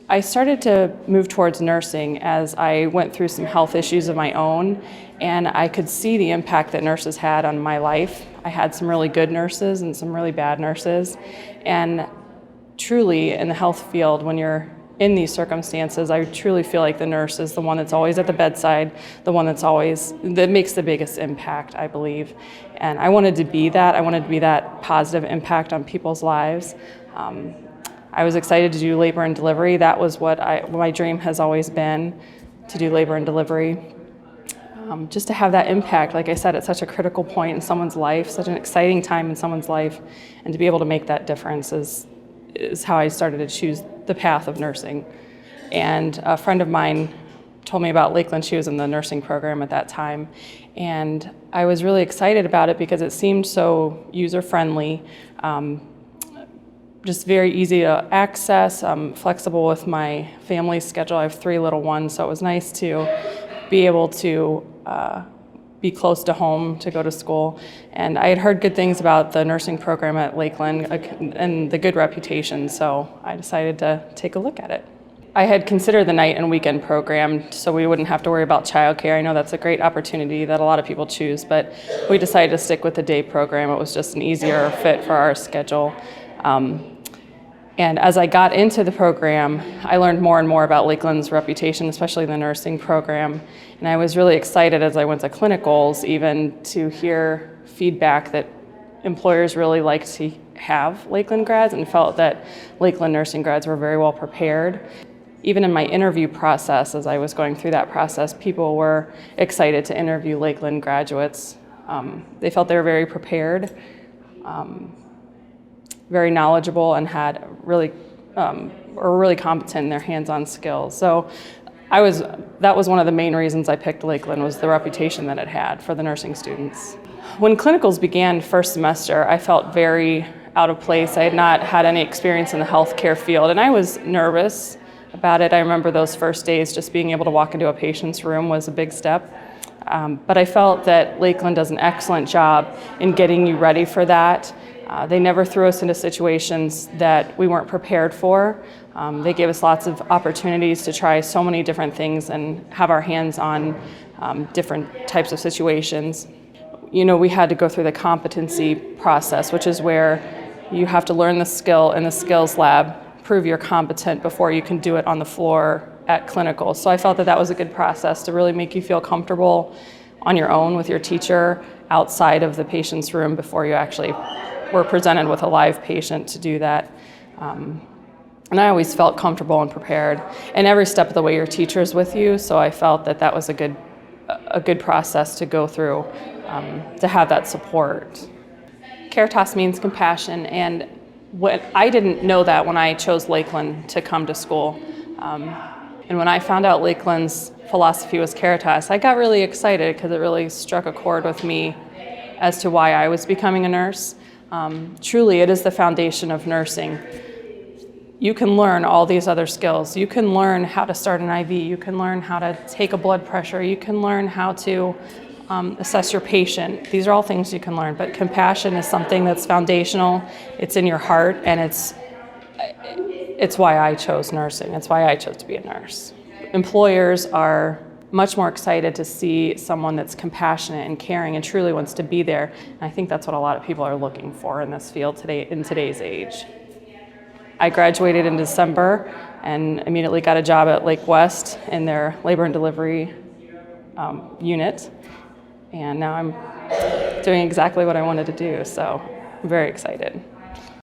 I started to move towards nursing as I went through some health issues of my own, and I could see the impact that nurses had on my life. I had some really good nurses and some really bad nurses, and truly in the health field, when you're in these circumstances, I truly feel like the nurse is the one that's always at the bedside, the one that makes the biggest impact, I believe. And I wanted to be that. I wanted to be that positive impact on people's lives. I was excited to do labor and delivery. That was what my dream has always been, to do labor and delivery. Just to have that impact, like I said, at such a critical point in someone's life, such an exciting time in someone's life, and to be able to make that difference is how I started to choose the path of nursing. And a friend of mine told me about Lakeland. She was in the nursing program at that time, and I was really excited about it because it seemed so user-friendly, just very easy to access. I'm flexible with my family schedule. I have 3 little ones, so it was nice to be able to be close to home to go to school. And I had heard good things about the nursing program at Lakeland and the good reputation, so I decided to take a look at it. I had considered the night and weekend program so we wouldn't have to worry about childcare. I know that's a great opportunity that a lot of people choose, but we decided to stick with the day program. It was just an easier fit for our schedule. And as I got into the program, I learned more and more about Lakeland's reputation, especially the nursing program. And I was really excited as I went to clinicals even to hear feedback that employers really liked to have Lakeland grads and felt that Lakeland nursing grads were very well prepared. Even in my interview process, as I was going through that process, people were excited to interview Lakeland graduates. They felt they were very prepared, very knowledgeable, and had were really competent in their hands-on skills. So that was one of the main reasons I picked Lakeland, was the reputation that it had for the nursing students. When clinicals began first semester, I felt very out of place. I had not had any experience in the healthcare field, and I was nervous about it. I remember those first days, just being able to walk into a patient's room was a big step. But I felt that Lakeland does an excellent job in getting you ready for that. They never threw us into situations that we weren't prepared for. They gave us lots of opportunities to try so many different things and have our hands on different types of situations. You know, we had to go through the competency process, which is where you have to learn the skill in the skills lab, prove you're competent before you can do it on the floor at clinical. So I felt that was a good process to really make you feel comfortable on your own with your teacher outside of the patient's room before you actually were presented with a live patient to do that. And I always felt comfortable and prepared. And every step of the way your teacher is with you, so I felt that was a good process to go through, to have that support. Caritas means compassion, and I didn't know that when I chose Lakeland to come to school. And when I found out Lakeland's philosophy was Caritas, I got really excited because it really struck a chord with me as to why I was becoming a nurse. Truly, it is the foundation of nursing. You can learn all these other skills. You can learn how to start an IV. You can learn how to take a blood pressure. You can learn how to assess your patient. These are all things you can learn, but compassion is something that's foundational. It's in your heart, and it's why I chose nursing. It's why I chose to be a nurse. Employers are much more excited to see someone that's compassionate and caring and truly wants to be there. And I think that's what a lot of people are looking for in this field today, in today's age. I graduated in December and immediately got a job at Lake West in their labor and delivery unit. And now I'm doing exactly what I wanted to do, so I'm very excited.